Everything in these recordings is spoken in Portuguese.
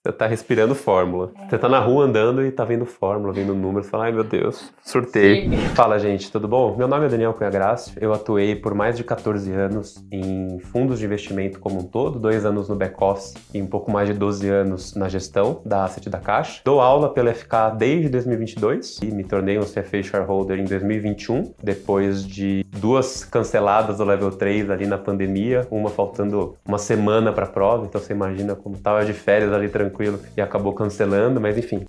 Você tá respirando fórmula. Você tá na rua andando e tá vendo fórmula, vendo números, fala, ai meu Deus, surtei. Sim. Fala, gente, tudo bom? Meu nome é Daniel Cunha Grassi, eu atuei por mais de 14 anos em fundos de investimento como um todo, 2 anos no back-office e um pouco mais de 12 anos na gestão da Asset da Caixa. Dou aula pela FK desde 2022 e me tornei um CFA Shareholder em 2021, depois de 2 canceladas do Level 3 ali na pandemia, uma faltando uma semana para a prova, então você imagina como estava de férias ali tranquilo e acabou cancelando, mas enfim.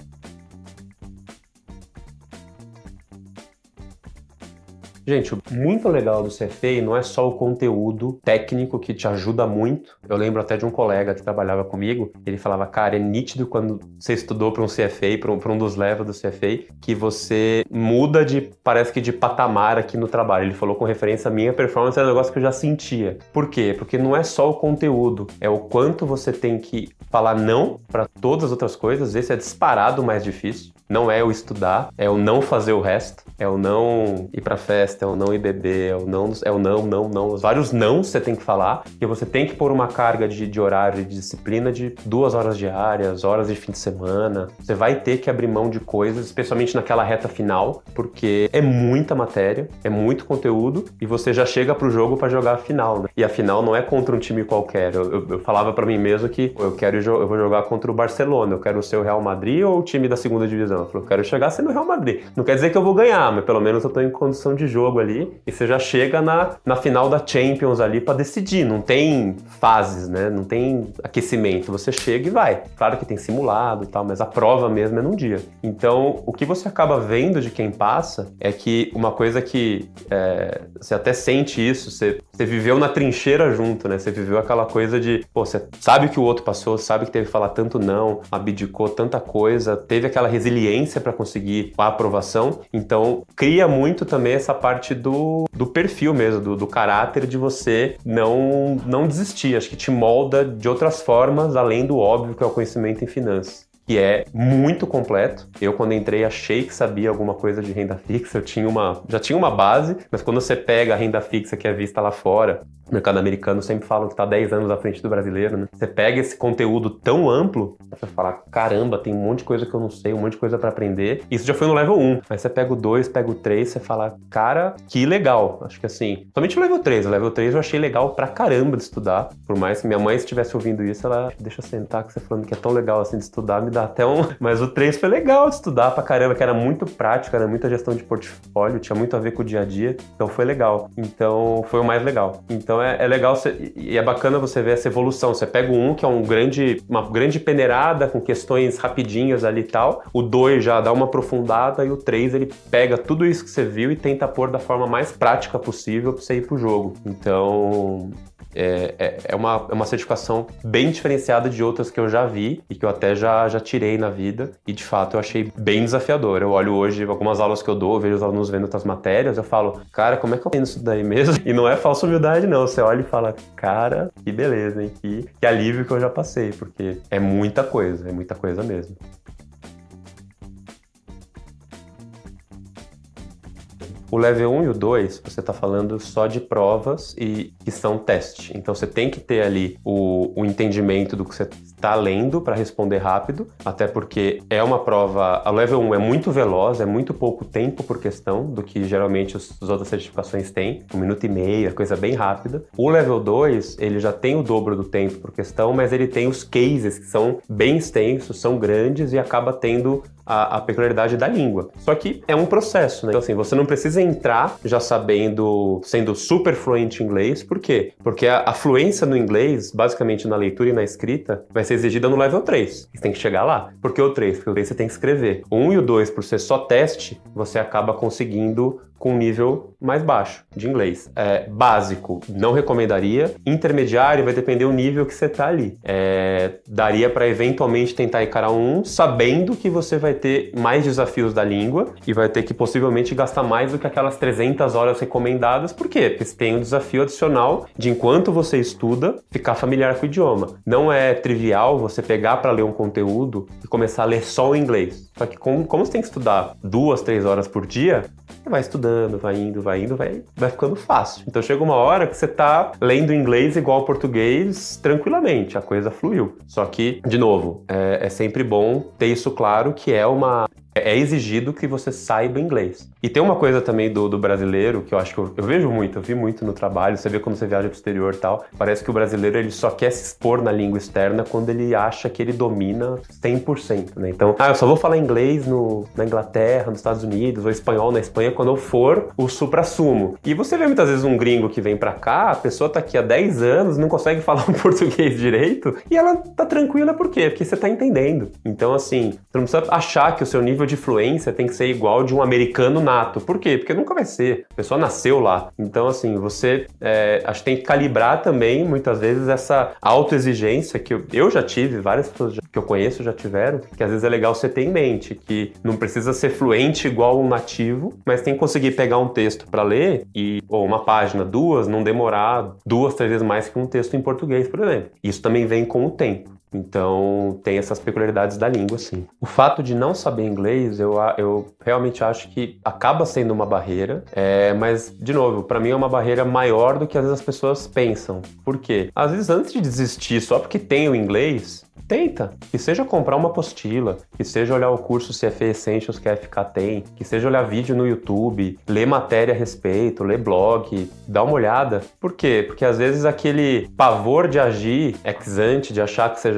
Gente, o muito legal do CFA não é só o conteúdo técnico que te ajuda muito. Eu lembro até de um colega que trabalhava comigo, ele falava, cara, é nítido quando você estudou para um CFA, para um dos levels do CFA, que você muda parece que de patamar aqui no trabalho. Ele falou com referência à minha performance, era um negócio que eu já sentia. Por quê? Porque não é só o conteúdo, é o quanto você tem que falar não para todas as outras coisas. Esse é disparado o mais difícil. Não é o estudar, é o não fazer o resto, é o não ir pra festa, é o não ir beber, é o não, não. Os vários não você tem que falar, que você tem que pôr uma carga de horário, de disciplina de 2 horas diárias, horas de fim de semana. Você vai ter que abrir mão de coisas, especialmente naquela reta final, porque é muita matéria, é muito conteúdo e você já chega pro jogo pra jogar a final, né? E a final não é contra um time qualquer. Eu falava pra mim mesmo que eu vou jogar contra o Barcelona, eu quero ser o Real Madrid ou o time da segunda divisão. Eu quero chegar sendo o Real Madrid. Não quer dizer que eu vou ganhar, mas pelo menos eu tô em condição de jogo ali. E você já chega na final da Champions ali pra decidir. Não tem fases, né? Não tem aquecimento. Você chega e vai. Claro que tem simulado e tal, mas a prova mesmo é num dia. Então, o que você acaba vendo de quem passa é que uma coisa que você até sente isso, você viveu na trincheira junto, né? Você viveu aquela coisa de, pô, você sabe que o outro passou, sabe que teve que falar tanto não, abdicou tanta coisa, teve aquela resiliência para conseguir a aprovação, então cria muito também essa parte do perfil mesmo, do caráter de você não desistir, acho que te molda de outras formas, além do óbvio que é o conhecimento em finanças, que é muito completo. Eu, quando entrei, achei que sabia alguma coisa de renda fixa, já tinha uma base, mas quando você pega a renda fixa que é vista lá fora, o mercado americano sempre falam que está 10 anos à frente do brasileiro, né? Você pega esse conteúdo tão amplo, você fala, caramba, tem um monte de coisa que eu não sei, um monte de coisa para aprender. Isso já foi no level 1, mas você pega o 2, pega o 3, você fala, cara, que legal. Acho que assim, somente o level 3 eu achei legal pra caramba de estudar, por mais que minha mãe estivesse ouvindo isso, ela deixa eu sentar, que você falando que é tão legal assim de estudar, me dá até um... Mas o 3 foi legal de estudar pra caramba, que era muito prático, era muita gestão de portfólio, tinha muito a ver com o dia a dia, então foi legal. Então foi o mais legal. Então é legal e é bacana você ver essa evolução. Você pega o 1, que é uma grande peneirada com questões rapidinhas ali e tal, o 2 já dá uma aprofundada e o 3 ele pega tudo isso que você viu e tenta pôr da forma mais prática possível pra você ir pro jogo. Então... É uma certificação bem diferenciada de outras que eu já vi e que eu até já tirei na vida e de fato eu achei bem desafiador. Eu olho hoje algumas aulas que eu dou, vejo os alunos vendo outras matérias, eu falo, cara, como é que eu aprendo isso daí mesmo? E não é falsa humildade não, você olha e fala, cara, que beleza, hein? Que alívio que eu já passei, porque é muita coisa mesmo. O level 1 e o 2, você está falando só de provas e que são teste. Então você tem que ter ali o entendimento do que você está lendo para responder rápido, até porque é uma prova... A level 1 é muito veloz, é muito pouco tempo por questão do que geralmente as outras certificações têm, 1 minuto e meio, coisa bem rápida. O level 2, ele já tem o dobro do tempo por questão, mas ele tem os cases que são bem extensos, são grandes e acaba tendo a peculiaridade da língua. Só que é um processo, né? Então assim, você não precisa entrar já sendo super fluente em inglês. Por quê? Porque a fluência no inglês, basicamente na leitura e na escrita, vai ser exigida no level 3. Você tem que chegar lá. Por que o 3? Porque o 3 você tem que escrever. O 1 e o 2, por ser só teste, você acaba conseguindo com um nível mais baixo de inglês. Básico, não recomendaria. Intermediário, vai depender do nível que você tá ali. Daria para eventualmente tentar encarar um 1, sabendo que você vai ter mais desafios da língua e vai ter que possivelmente gastar mais do que aquelas 300 horas recomendadas. Por quê? Porque você tem um desafio adicional de, enquanto você estuda, ficar familiar com o idioma. Não é trivial você pegar para ler um conteúdo e começar a ler só o inglês. Só que como você tem que estudar 2, 3 horas por dia, você vai estudando estudando, vai indo, vai ficando fácil. Então chega uma hora que você tá lendo inglês igual ao português tranquilamente, a coisa fluiu. Só que, de novo, é sempre bom ter isso claro que é exigido que você saiba inglês. E tem uma coisa também do brasileiro, que eu acho que eu vejo muito, eu vi muito no trabalho, você vê quando você viaja pro exterior e tal, parece que o brasileiro ele só quer se expor na língua externa quando ele acha que ele domina 100%, né? Então, eu só vou falar inglês na Inglaterra, nos Estados Unidos, ou espanhol na Espanha quando eu for o suprassumo. E você vê muitas vezes um gringo que vem pra cá, a pessoa tá aqui há 10 anos, não consegue falar um português direito, e ela tá tranquila por quê? Porque você tá entendendo. Então, assim, você não precisa achar que o seu nível de fluência tem que ser igual de um americano nato. Por quê? Porque nunca vai ser. A pessoa nasceu lá. Então, assim, você acho que tem que calibrar também, muitas vezes, essa autoexigência que eu já tive, várias pessoas que eu conheço já tiveram, que às vezes é legal você ter em mente, que não precisa ser fluente igual um nativo, mas tem que conseguir pegar um texto para ler ou uma página, duas, não demorar 2, 3 vezes mais que um texto em português, por exemplo. Isso também vem com o tempo. Então, tem essas peculiaridades da língua, sim. O fato de não saber inglês, eu realmente acho que acaba sendo uma barreira, mas, de novo, para mim é uma barreira maior do que às vezes as pessoas pensam. Por quê? Às vezes, antes de desistir só porque tem o inglês, tenta. Que seja comprar uma apostila, que seja olhar o curso CFA Essentials que a FK tem, que seja olhar vídeo no YouTube, ler matéria a respeito, ler blog, dá uma olhada. Por quê? Porque às vezes aquele pavor de agir ex ante, de achar que você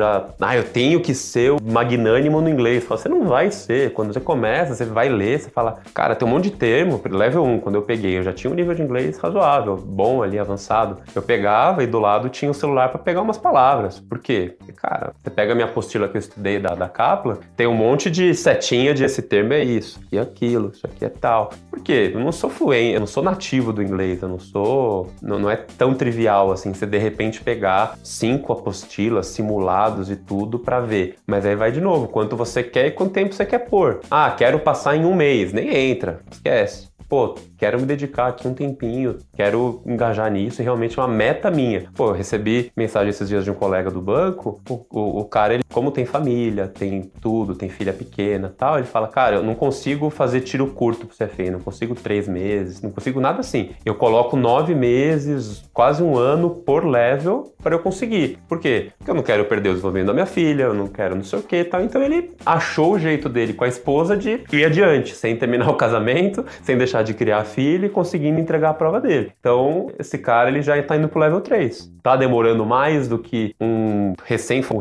eu tenho que ser o magnânimo no inglês. Você não vai ser. Quando você começa, você vai ler, você fala, cara, tem um monte de termo. Level 1, quando eu peguei, eu já tinha um nível de inglês razoável, bom ali, avançado. Eu pegava e do lado tinha o celular para pegar umas palavras. Por quê? Porque, cara, você pega a minha apostila que eu estudei da Kaplan, tem um monte de setinha de esse termo é isso e aquilo, isso aqui é tal. Por quê? Eu não sou fluente, eu não sou nativo do inglês, eu não sou... Não é tão trivial assim, você de repente pegar 5 apostilas, simulados e tudo pra ver. Mas aí vai de novo, quanto você quer e quanto tempo você quer pôr. Quero passar em 1 mês, nem entra, esquece. Pô, quero me dedicar aqui um tempinho, quero engajar nisso, e realmente é uma meta minha. Pô, eu recebi mensagem esses dias de um colega do banco, o cara, ele, como tem família, tem tudo, tem filha pequena e tal, ele fala, cara, eu não consigo fazer tiro curto pro CFA, não consigo 3 meses, não consigo nada assim. Eu coloco 9 meses, quase 1 ano por level para eu conseguir. Por quê? Porque eu não quero perder o desenvolvimento da minha filha, eu não quero não sei o que e tal. Então ele achou o jeito dele com a esposa de ir adiante, sem terminar o casamento, sem deixar de criar filho e conseguir me entregar a prova dele. Então, esse cara, ele já tá indo pro level 3. Tá demorando mais do que um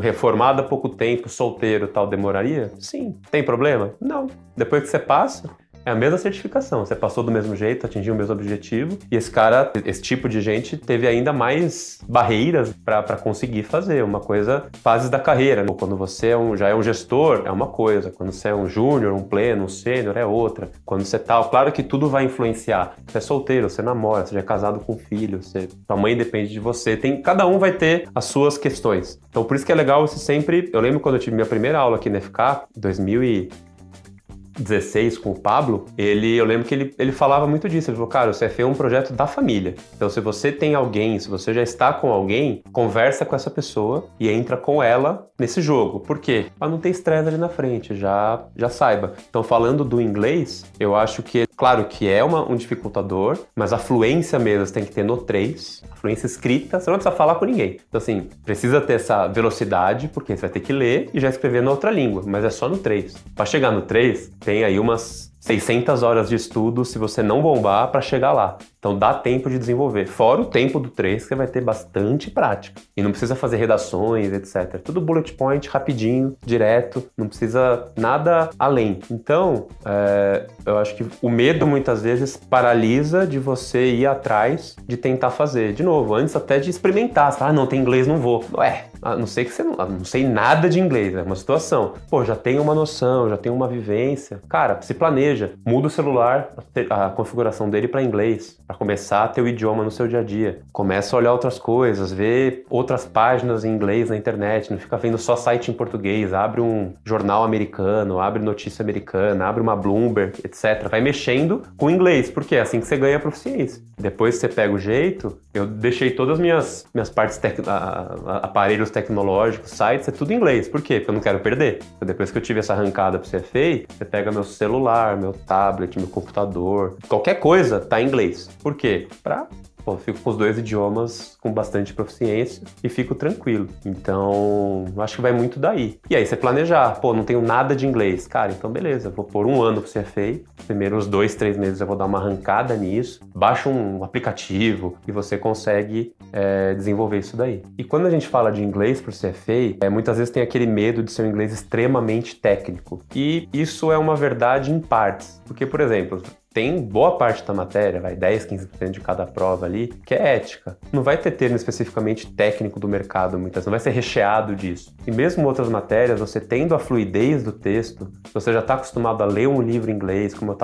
reformado há pouco tempo, solteiro tal, demoraria? Sim. Tem problema? Não. Depois que você passa... É a mesma certificação, você passou do mesmo jeito, atingiu o mesmo objetivo, e esse tipo de gente teve ainda mais barreiras para conseguir fazer uma coisa, fases da carreira. Quando você já é um gestor, é uma coisa, quando você é um júnior, um pleno, um sênior, é outra. Quando você tá, claro que tudo vai influenciar. Você é solteiro, você namora, você já é casado com filho, sua mãe depende de você, cada um vai ter as suas questões. Então por isso que é legal você sempre... Eu lembro quando eu tive minha primeira aula aqui na FK, 2016 com o Pablo, eu lembro que ele falava muito disso. Ele falou, cara, o CFA é um projeto da família. Então, se você tem alguém, se você já está com alguém, conversa com essa pessoa e entra com ela nesse jogo. Por quê? Para não ter estresse ali na frente, já saiba. Então, falando do inglês, eu acho que, claro que é um dificultador, mas a fluência mesmo você tem que ter no 3, a fluência escrita, você não precisa falar com ninguém. Então, assim, precisa ter essa velocidade, porque você vai ter que ler e já escrever na outra língua, mas é só no 3. Para chegar no 3, tem aí umas 600 horas de estudo se você não bombar para chegar lá. Então dá tempo de desenvolver. Fora o tempo do 3, que você vai ter bastante prática. E não precisa fazer redações, etc. Tudo bullet point, rapidinho, direto. Não precisa nada além. Então, eu acho que o medo muitas vezes paralisa de você ir atrás de tentar fazer. De novo, antes até de experimentar. Você fala, não, tem inglês, não vou. Não sei que não sei nada de inglês, é uma situação. Pô, já tenho uma noção, já tenho uma vivência. Cara, se planeja. Muda o celular, a configuração dele para inglês. Para começar a ter o idioma no seu dia a dia. Começa a olhar outras coisas, ver outras páginas em inglês na internet, não fica vendo só site em português, abre um jornal americano, abre notícia americana, abre uma Bloomberg, etc. Vai mexendo com o inglês, porque é assim que você ganha proficiência. Depois que você pega o jeito, eu deixei todas as minhas partes, aparelhos tecnológicos, sites, é tudo em inglês. Por quê? Porque eu não quero perder. Depois que eu tive essa arrancada pro CFA, você pega meu celular, meu tablet, meu computador, qualquer coisa tá em inglês. Por quê? Pô, eu fico com os dois idiomas com bastante proficiência e fico tranquilo. Então, acho que vai muito daí. E aí, você planejar, pô, não tenho nada de inglês. Cara, então beleza, vou pôr um ano pro CFA. Primeiros 2, 3 meses eu vou dar uma arrancada nisso. Baixa um aplicativo e você consegue desenvolver isso daí. E quando a gente fala de inglês pro CFA, muitas vezes tem aquele medo de ser um inglês extremamente técnico. E isso é uma verdade em partes. Porque, por exemplo, tem boa parte da matéria, 10, 15% de cada prova ali, que é ética. Não vai ter termo especificamente técnico do mercado, muitas, não vai ser recheado disso. E mesmo outras matérias, você tendo a fluidez do texto, você já está acostumado a ler um livro em inglês, como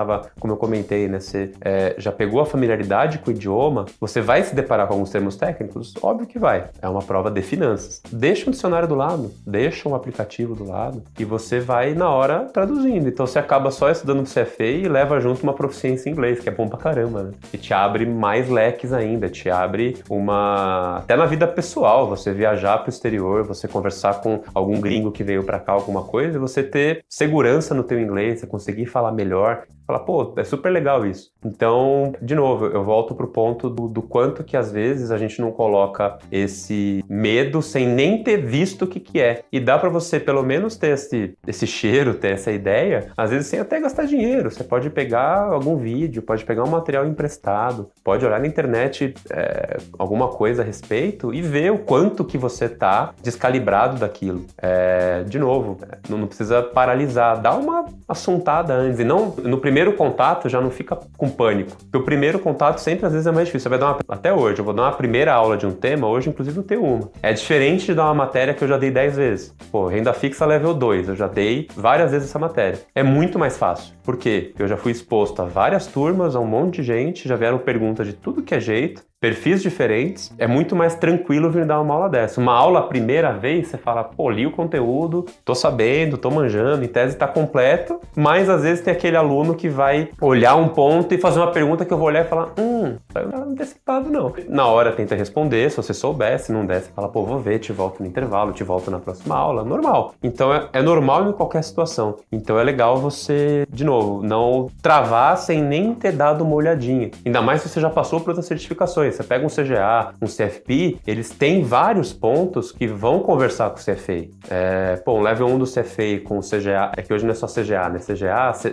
eu comentei, né? Você já pegou a familiaridade com o idioma, você vai se deparar com alguns termos técnicos? Óbvio que vai. É uma prova de finanças. Deixa um dicionário do lado, deixa um aplicativo do lado, e você vai na hora traduzindo. Então você acaba só estudando pro CFA e leva junto uma proficiência em inglês, que é bom pra caramba, né? E te abre mais leques ainda, te abre até na vida pessoal, você viajar pro exterior, você conversar com algum gringo que veio pra cá, alguma coisa, e você ter segurança no teu inglês, você conseguir falar melhor, falar, pô, é super legal isso. Então, de novo, eu volto pro ponto do quanto que às vezes a gente não coloca esse medo sem nem ter visto o que é. E dá pra você pelo menos ter esse cheiro, ter essa ideia, às vezes sem até gastar dinheiro. Você pode pegar algum vídeo, pode pegar um material emprestado, pode olhar na internet alguma coisa a respeito e ver o quanto que você tá descalibrado daquilo. De novo, não precisa paralisar, dá uma assuntada antes e não no primeiro contato já não fica com pânico, porque o primeiro contato sempre às vezes é mais difícil. Você vai até hoje, eu vou dar uma primeira aula de um tema, hoje inclusive eu tenho uma. É diferente de dar uma matéria que eu já dei 10 vezes. Pô, renda fixa level 2, eu já dei várias vezes essa matéria. É muito mais fácil. Por quê? Porque eu já fui exposto a várias turmas, a um monte de gente, já vieram perguntas de tudo que é jeito, perfis diferentes, é muito mais tranquilo vir dar uma aula dessa. Uma aula a primeira vez, você fala, pô, li o conteúdo, tô sabendo, tô manjando, em tese tá completo, mas às vezes tem aquele aluno que vai olhar um ponto e fazer uma pergunta que eu vou olhar e falar, saiu nada antecipado não. Na hora tenta responder, se você souber, se não der, você fala, pô, vou ver, te volto no intervalo, te volto na próxima aula, normal. Então é normal em qualquer situação. Então é legal você, de novo, não travar sem nem ter dado uma olhadinha. Ainda mais se você já passou por outras certificações. Você pega um CGA, um CFP, eles têm vários pontos que vão conversar com o CFA. Um level 1 do CFA com o CGA, é que hoje não é só CGA, né?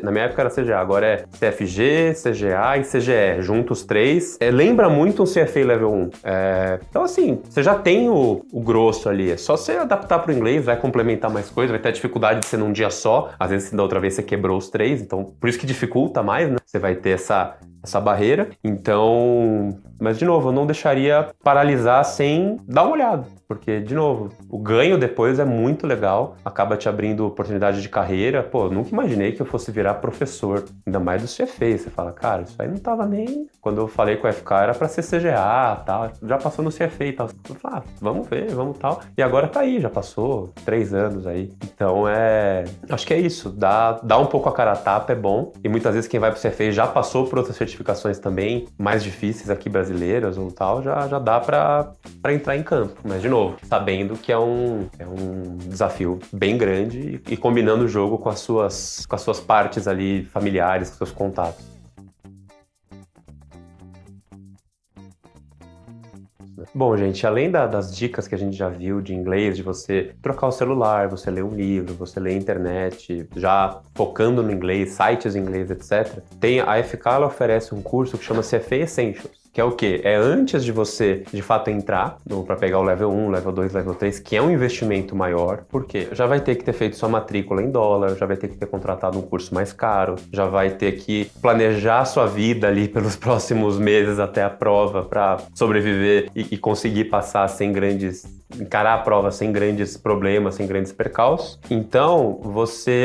Na minha época era CGA, agora é CFG, CGA e CGE, juntos três. Lembra muito um CFA level 1. Então assim, você já tem o grosso ali, é só você adaptar para o inglês, vai complementar mais coisas, vai ter a dificuldade de ser num dia só, às vezes da outra vez você quebrou os três, então por isso que dificulta mais, né? Você vai ter essa barreira. Então, mas de novo, eu não deixaria paralisar sem dar uma olhada, porque, de novo, o ganho depois é muito legal, acaba te abrindo oportunidade de carreira. Pô, eu nunca imaginei que eu fosse virar professor, ainda mais do CFA. Você fala, cara, isso aí não tava nem... Quando eu falei com o FK era pra ser CGA, tal, já passou no CFA e tal. Eu falei, vamos ver, vamos tal. E agora tá aí, já passou 3 anos aí. Então acho que é isso, dá um pouco a cara a tapa, é bom. E muitas vezes quem vai pro CFA já passou por outras certificações também, mais difíceis aqui brasileiras ou tal, já dá pra entrar em campo. Mas, de novo, sabendo que é um desafio bem grande e combinando o jogo com as suas partes ali familiares, com seus contatos. Bom, gente, além das dicas que a gente já viu de inglês, de você trocar o celular, você ler um livro, você ler a internet, já focando no inglês, sites em inglês, etc., a FK ela oferece um curso que chama CFA Essentials. Que é o quê? É antes de você, de fato, entrar para pegar o level 1, level 2, level 3, que é um investimento maior, porque já vai ter que ter feito sua matrícula em dólar, já vai ter que ter contratado um curso mais caro, já vai ter que planejar sua vida ali pelos próximos meses até a prova para sobreviver e conseguir passar encarar a prova sem grandes problemas, sem grandes percalços. Então,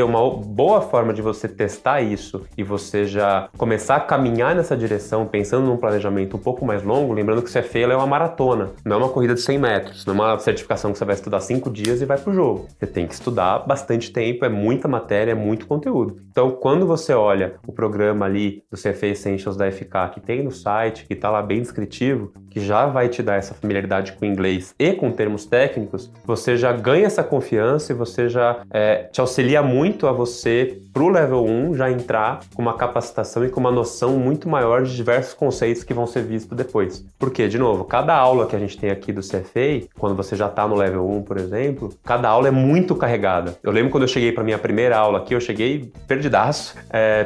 uma boa forma de você testar isso e você já começar a caminhar nessa direção, pensando num planejamento um pouco mais longo, lembrando que o CFA é uma maratona, não é uma corrida de 100 metros, não é uma certificação que você vai estudar 5 dias e vai pro jogo. Você tem que estudar bastante tempo, é muita matéria, é muito conteúdo. Então, quando você olha o programa ali do CFA Essentials da FK, que tem no site, que tá lá bem descritivo, que já vai te dar essa familiaridade com o inglês e com termos técnicos, você já ganha essa confiança e você já te auxilia muito a você, pro level 1, já entrar com uma capacitação e com uma noção muito maior de diversos conceitos que vão ser vistos depois. Porque, de novo, cada aula que a gente tem aqui do CFA, quando você já está no level 1, por exemplo, cada aula é muito carregada. Eu lembro quando eu cheguei para minha primeira aula aqui, eu cheguei perdidaço,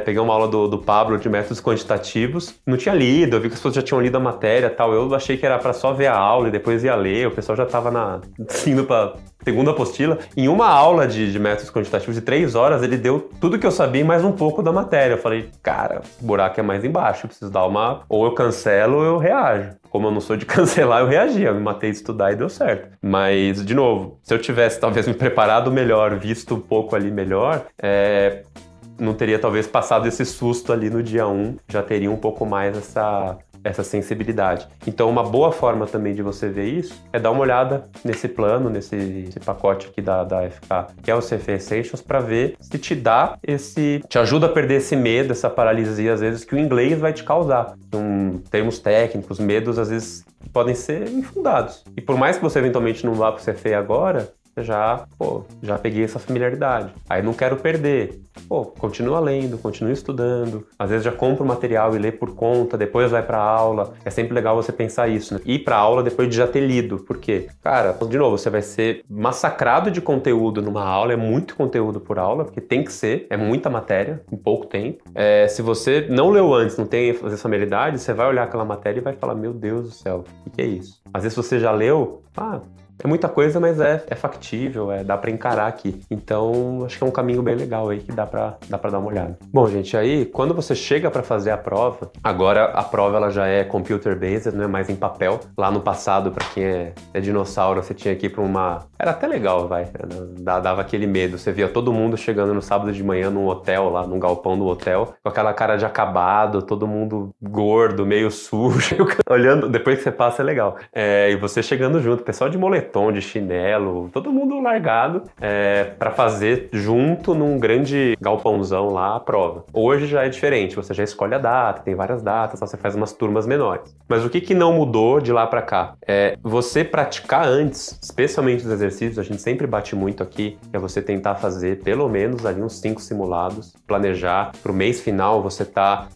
peguei uma aula do Pablo de métodos quantitativos, não tinha lido, eu vi que as pessoas já tinham lido a matéria e tal, eu achei que era para só ver a aula e depois ia ler, o pessoal já estava indo para segunda apostila. Em uma aula de métodos quantitativos de 3 horas, ele deu tudo que eu sabia e mais um pouco da matéria. Eu falei, cara, o buraco é mais embaixo, eu preciso dar ou eu cancelo ou eu reajo. Como eu não sou de cancelar, eu reagi, eu me matei de estudar e deu certo. Mas, de novo, se eu tivesse talvez me preparado melhor, visto um pouco ali melhor, não teria talvez passado esse susto ali no dia 1, já teria um pouco mais essa sensibilidade. Então, uma boa forma também de você ver isso é dar uma olhada nesse plano, nesse pacote aqui da FK, que é o CFA Essentials, para ver se te ajuda a perder esse medo, essa paralisia, às vezes, que o inglês vai te causar. Termos técnicos, medos, às vezes, podem ser infundados. E por mais que você eventualmente não vá para o CFA agora, já peguei essa familiaridade. Aí não quero perder. Continua lendo, continua estudando. Às vezes já compra o material e lê por conta, depois vai pra aula. É sempre legal você pensar isso, né? Ir pra aula depois de já ter lido. Por quê? Cara, de novo, você vai ser massacrado de conteúdo numa aula, é muito conteúdo por aula, porque tem que ser, é muita matéria, em pouco tempo. Se você não leu antes, não tem essa familiaridade, você vai olhar aquela matéria e vai falar, meu Deus do céu, o que é isso? Às vezes você já leu, é muita coisa, mas é factível, dá pra encarar aqui. Então, acho que é um caminho bem legal aí que dá pra dar uma olhada. Bom, gente, aí, quando você chega pra fazer a prova, agora a prova ela já é computer-based, não é mais em papel. Lá no passado, pra quem é dinossauro, você tinha que ir pra uma... Era até legal, dava aquele medo. Você via todo mundo chegando no sábado de manhã num hotel, lá num galpão do hotel, com aquela cara de acabado, todo mundo gordo, meio sujo. Olhando, depois que você passa é legal. E você chegando junto, pessoal de moletom, de chinelo, todo mundo largado para fazer junto num grande galpãozão lá a prova. Hoje já é diferente, você já escolhe a data, tem várias datas, você faz umas turmas menores. Mas o que não mudou de lá para cá? Você praticar antes, especialmente os exercícios, a gente sempre bate muito aqui, é você tentar fazer pelo menos ali uns 5 simulados, planejar pro mês final você tá,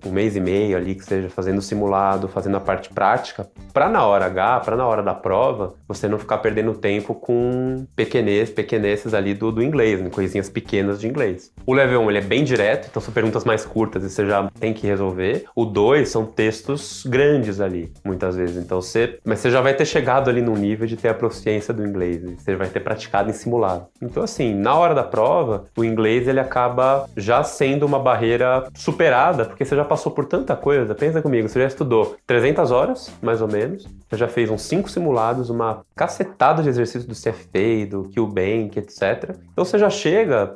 um mês e meio ali que seja fazendo simulado, fazendo a parte prática, para na hora H, para na hora da prova, você não ficar perdendo tempo com pequeneces ali do inglês, né? Coisinhas pequenas de inglês. O level 1 ele é bem direto, então são perguntas mais curtas e você já tem que resolver. O 2 são textos grandes ali, muitas vezes. Então mas você já vai ter chegado ali no nível de ter a proficiência do inglês, né? Você vai ter praticado em simulado. Então assim, na hora da prova, o inglês ele acaba já sendo uma barreira superada, porque você já passou por tanta coisa. Pensa comigo, você já estudou 300 horas, mais ou menos, você já fez uns 5 simulados, uma cacetada de exercícios do CFA, do QBank, etc. Então você já chega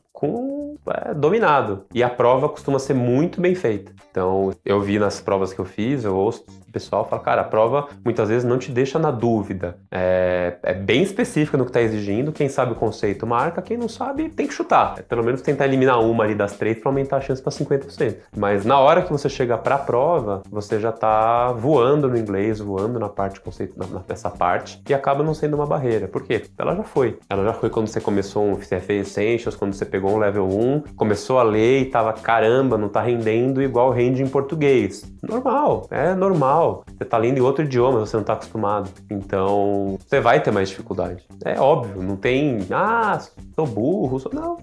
dominado. E a prova costuma ser muito bem feita. Então, eu vi nas provas que eu fiz, eu ouço o pessoal falar, cara, a prova muitas vezes não te deixa na dúvida. É bem específica no que está exigindo, quem sabe o conceito marca, quem não sabe tem que chutar. Pelo menos tentar eliminar uma ali das 3 para aumentar a chance para 50%. Mas na hora que você chega para a prova, você já está voando no inglês, voando na parte conceito, nessa parte, e acaba não sendo uma barreira. Por quê? Ela já foi. Ela já foi quando você começou um CFA Essentials, quando você pegou um level 1, começou a ler e tava, caramba, não tá rendendo igual rende em português. Normal, é normal. Você tá lendo em outro idioma, você não tá acostumado. Então, você vai ter mais dificuldade. É óbvio, não tem, sou burro, não,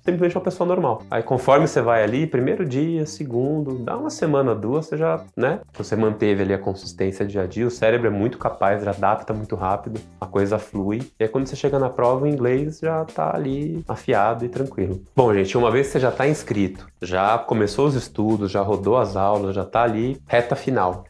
simplesmente uma pessoa normal. Aí, conforme você vai ali, primeiro dia, segundo, dá uma semana, 2, você já, né? Você manteve ali a consistência dia a dia, o cérebro é muito capaz, ele adapta muito rápido, a coisa flui. E aí, quando você chega na prova, o inglês já tá ali afiado e tranquilo. Bom, gente, uma vez que você já tá inscrito, já começou os estudos, já rodou as aulas, já tá ali, reta final.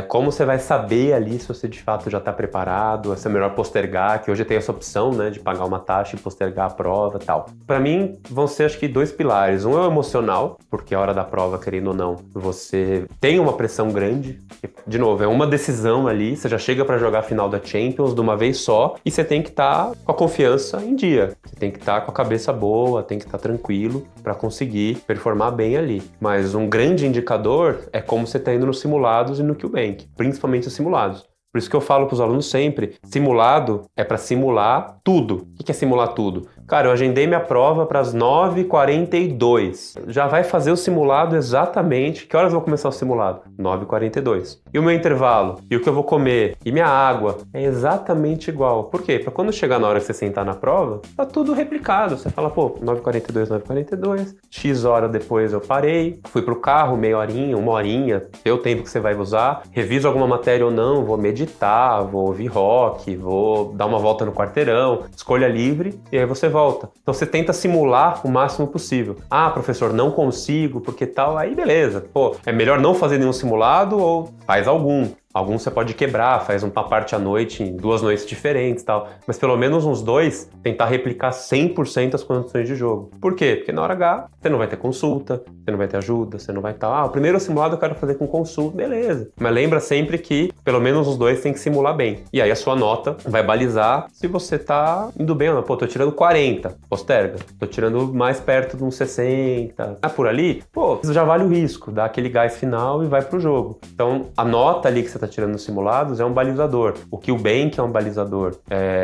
Como você vai saber ali se você de fato já tá preparado, se é melhor postergar, que hoje tem essa opção, né, de pagar uma taxa e postergar a prova e tal. Pra mim, vão ser acho que 2 pilares. Um é o emocional, porque a hora da prova, querendo ou não, você tem uma pressão grande. De novo, é uma decisão ali, você já chega pra jogar a final da Champions de uma vez só e você tem que estar com a confiança em dia. Você tem que estar com a cabeça boa, tem que estar tranquilo pra conseguir performar bem ali. Mas um grande indicador é como você está indo nos simulados e no QBank, principalmente os simulados. Por isso que eu falo para os alunos sempre, simulado é para simular tudo. O que é simular tudo? Cara, eu agendei minha prova para as 9h42. Já vai fazer o simulado exatamente. Que horas eu vou começar o simulado? 9h42. E o meu intervalo? E o que eu vou comer? E minha água? É exatamente igual. Por quê? Para quando chegar na hora que você sentar na prova, tá tudo replicado. Você fala, pô, 9h42, 9h42. X hora depois eu parei, fui pro carro, meia horinha, uma horinha, vê o tempo que você vai usar, reviso alguma matéria ou não, vou meditar, vou ouvir rock, vou dar uma volta no quarteirão, escolha livre, e aí você volta. Então você tenta simular o máximo possível. Ah, professor, não consigo, porque tal, aí beleza. Pô, é melhor não fazer nenhum simulado ou faz algum. Alguns você pode quebrar, faz uma parte à noite em 2 noites diferentes e tal. Mas pelo menos uns 2, tentar replicar 100% as condições de jogo. Por quê? Porque na hora H, você não vai ter consulta, você não vai ter ajuda, você não vai estar... o primeiro simulado eu quero fazer com consulta, beleza. Mas lembra sempre que pelo menos os 2 tem que simular bem. E aí a sua nota vai balizar se você tá indo bem ou não. Pô, tô tirando 40, posterga. Tô tirando mais perto de uns 60. Por ali, pô, isso já vale o risco. Dá aquele gás final e vai pro jogo. Então, a nota ali que você está tirando nos simulados é um balizador. O QBank é um balizador.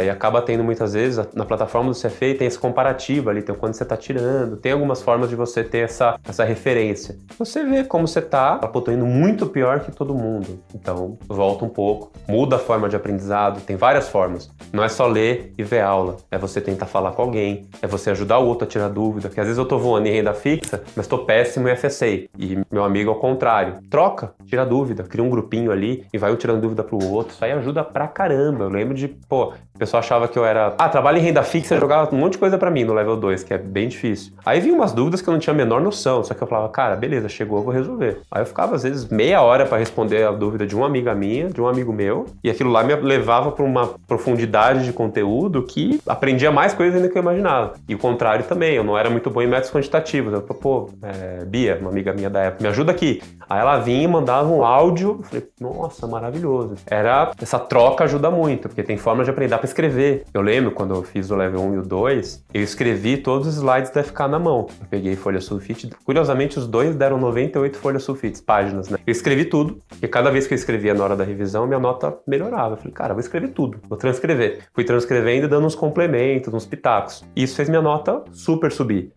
E acaba tendo muitas vezes, na plataforma do CFA tem esse comparativo ali, tem o quanto você está tirando, tem algumas formas de você ter essa referência. Você vê como você está, pô, tô indo muito pior que todo mundo. Então, volta um pouco, muda a forma de aprendizado, tem várias formas. Não é só ler e ver aula, é você tentar falar com alguém, é você ajudar o outro a tirar dúvida, porque às vezes eu tô voando em renda fixa, mas tô péssimo em FSA, e meu amigo ao contrário. Troca, tira dúvida, cria um grupinho ali, e vai um tirando dúvida pro outro, isso aí ajuda pra caramba. Eu lembro de, pô, o pessoal achava que eu era, trabalho em renda fixa, jogava um monte de coisa pra mim no level 2, que é bem difícil. Aí vinha umas dúvidas que eu não tinha a menor noção, só que eu falava, cara, beleza, chegou, eu vou resolver. Aí eu ficava, às vezes, meia hora pra responder a dúvida de uma amiga minha, de um amigo meu, e aquilo lá me levava pra uma profundidade de conteúdo que aprendia mais coisas ainda que eu imaginava. E o contrário também, eu não era muito bom em métodos quantitativos. Eu falei, pô, Bia, uma amiga minha da época, me ajuda aqui. Aí ela vinha e mandava um áudio, eu falei, nossa, maravilhoso. Essa troca ajuda muito, porque tem forma de aprender, dá pra escrever. Eu lembro quando eu fiz o level 1 e o 2, eu escrevi todos os slides da FK na mão. Eu peguei folha sulfite, curiosamente os 2 deram 98 folhas sulfites, páginas, né? Eu escrevi tudo, porque cada vez que eu escrevia na hora da revisão, minha nota melhorava. Eu falei, cara, vou escrever tudo, vou transcrever. Fui transcrevendo e dando uns complementos, uns pitacos. E isso fez minha nota super subir.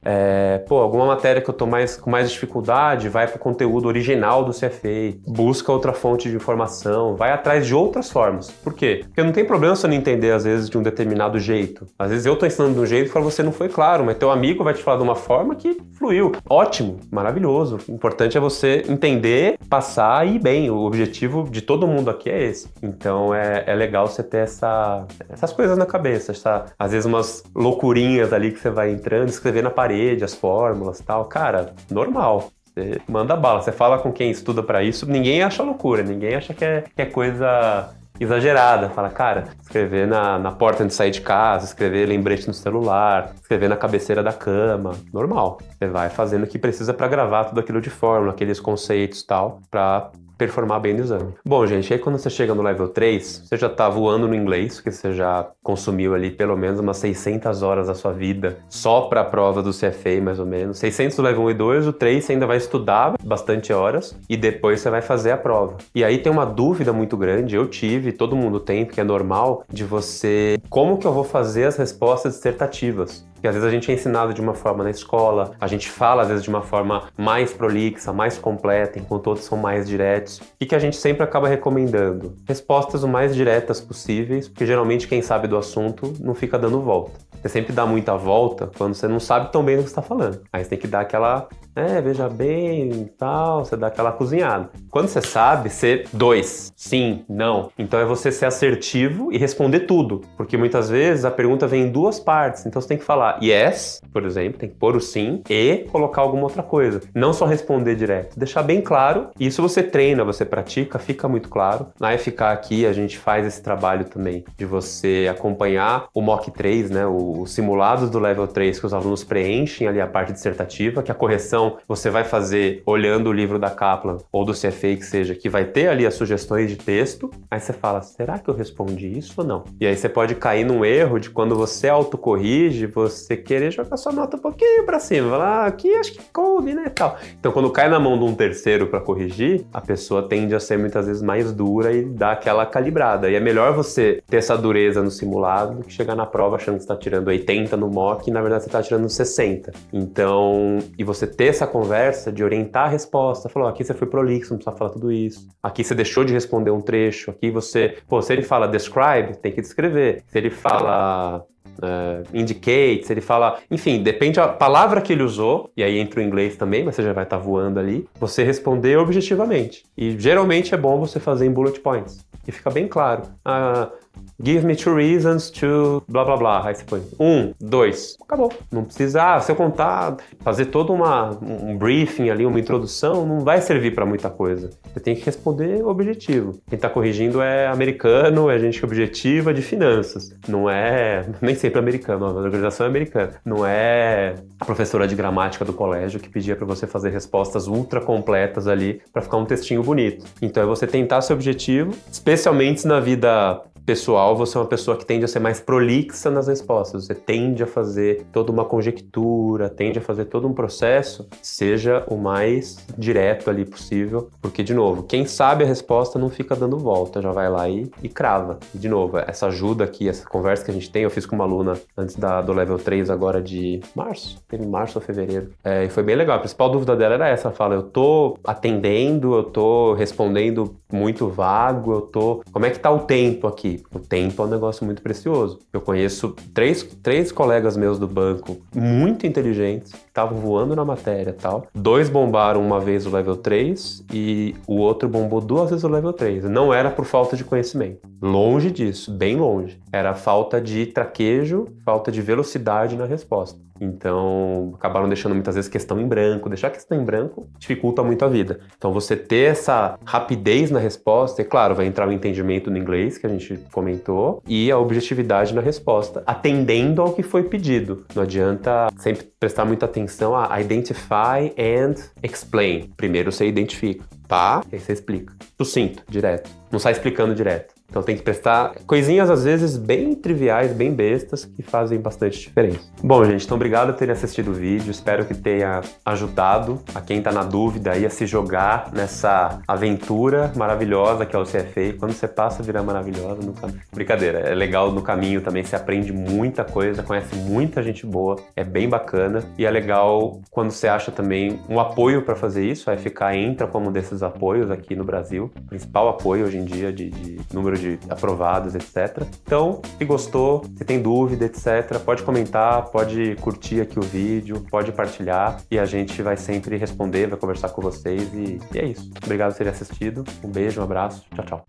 Alguma matéria que eu tô com mais dificuldade, vai pro conteúdo original do CFA, busca outra fonte de informação, vai atrás de outras formas. Por quê? Porque não tem problema você não entender, às vezes, de um determinado jeito. Às vezes eu tô ensinando de um jeito e falo, você não foi claro, mas teu amigo vai te falar de uma forma que fluiu. Ótimo, maravilhoso. O importante é você entender, passar e ir bem. O objetivo de todo mundo aqui é esse. Então é legal você ter essas coisas na cabeça. Às vezes umas loucurinhas ali que você vai entrando, escrever na parede as fórmulas e tal. Cara, normal. Você manda bala. Você fala com quem estuda pra isso, ninguém acha loucura, ninguém acha que é coisa exagerada. Fala, cara, escrever na porta de sair de casa, escrever lembrete no celular, escrever na cabeceira da cama, normal. Você vai fazendo o que precisa pra gravar tudo aquilo de fórmula, aqueles conceitos e tal, pra performar bem no exame. Bom, gente, aí quando você chega no level 3, você já tá voando no inglês, porque você já consumiu ali pelo menos umas 600 horas da sua vida só pra prova do CFA, mais ou menos. 600 do level 1 e 2, o 3 você ainda vai estudar bastante horas e depois você vai fazer a prova. E aí tem uma dúvida muito grande, eu tive, todo mundo tem, porque é normal, de você... Como que eu vou fazer as respostas dissertativas? Porque às vezes a gente é ensinado de uma forma na escola, a gente fala às vezes de uma forma mais prolixa, mais completa, enquanto outros são mais diretos. O que a gente sempre acaba recomendando? Respostas o mais diretas possíveis, porque geralmente quem sabe do assunto não fica dando volta. Você sempre dá muita volta quando você não sabe tão bem do que você está falando. Aí você tem que dar aquela... veja bem e tal, você dá aquela cozinhada. Quando você sabe, você... 2, sim, não. Então é você ser assertivo e responder tudo. Porque muitas vezes a pergunta vem em 2 partes. Então você tem que falar yes, por exemplo, tem que pôr o sim e colocar alguma outra coisa. Não só responder direto. Deixar bem claro. E isso você treina, você pratica, fica muito claro. Na FK aqui a gente faz esse trabalho também de você acompanhar o mock 3, né? Os simulados do level 3 que os alunos preenchem ali a parte dissertativa, que a correção redação, você vai fazer olhando o livro da Kaplan ou do CFA que seja, que vai ter ali as sugestões de texto, aí você fala, será que eu respondi isso ou não? E aí você pode cair num erro de quando você autocorrige, você querer jogar sua nota um pouquinho pra cima, falar, aqui acho que coube, né, tal. Então quando cai na mão de um terceiro pra corrigir, a pessoa tende a ser muitas vezes mais dura e dar aquela calibrada. E é melhor você ter essa dureza no simulado do que chegar na prova achando que você tá tirando 80 no mock e na verdade você tá tirando 60. Então, e você ter essa conversa de orientar a resposta, falou, aqui você foi prolixo, não precisa falar tudo isso. Aqui você deixou de responder um trecho, aqui você, se ele fala describe, tem que descrever. Se ele fala indicate, se ele fala, enfim, depende da palavra que ele usou, e aí entra o inglês também, mas você já vai estar voando ali, você responder objetivamente. E geralmente é bom você fazer em bullet points, e fica bem claro. Give me 2 reasons to blá blá blá. Aí você põe 1, 2. Acabou. Não precisa, se eu contar, fazer todo um briefing ali, uma introdução, não vai servir para muita coisa. Você tem que responder objetivo. Quem está corrigindo é americano, é gente objetiva de finanças. Não é, nem sempre americano, a organização é americana. Não é a professora de gramática do colégio que pedia para você fazer respostas ultra completas ali para ficar um textinho bonito. Então é você tentar seu objetivo, especialmente na vida pessoal, você é uma pessoa que tende a ser mais prolixa nas respostas, você tende a fazer toda uma conjectura, tende a fazer todo um processo, seja o mais direto ali possível, porque, de novo, quem sabe a resposta não fica dando volta, já vai lá e crava. E, de novo, essa ajuda aqui, essa conversa que a gente tem, eu fiz com uma aluna antes do Level 3 agora de março, teve março ou fevereiro, e foi bem legal. A principal dúvida dela era essa, ela fala, eu tô atendendo, eu tô respondendo muito vago, como é que tá o tempo aqui? O tempo é um negócio muito precioso. Eu conheço três colegas meus do banco muito inteligentes, que estavam voando na matéria e tal. 2 bombaram uma vez o level 3 e o outro bombou 2 vezes o level 3. Não era por falta de conhecimento. Longe disso, bem longe. Era falta de traquejo, falta de velocidade na resposta. Então, acabaram deixando muitas vezes questão em branco. Deixar questão em branco dificulta muito a vida. Então, você ter essa rapidez na resposta, e claro, vai entrar o entendimento no inglês, que a gente comentou, e a objetividade na resposta, atendendo ao que foi pedido. Não adianta sempre prestar muita atenção a identify and explain. Primeiro você identifica, tá? E aí você explica. Sucinto, direto. Não sai explicando direto. Então tem que prestar coisinhas, às vezes, bem triviais, bem bestas, que fazem bastante diferença. Bom, gente, então obrigado por terem assistido o vídeo. Espero que tenha ajudado a quem tá na dúvida aí a se jogar nessa aventura maravilhosa que é o CFA. Quando você passa, vira maravilhosa. Brincadeira, é legal no caminho também, você aprende muita coisa, conhece muita gente boa, é bem bacana. E é legal quando você acha também um apoio para fazer isso, a FK entra como um desses apoios aqui no Brasil. O principal apoio hoje em dia de número de aprovados, etc. Então, se gostou, se tem dúvida, etc., pode comentar, pode curtir aqui o vídeo, pode partilhar e a gente vai sempre responder, vai conversar com vocês e é isso. Obrigado por terem assistido, um beijo, um abraço, tchau, tchau.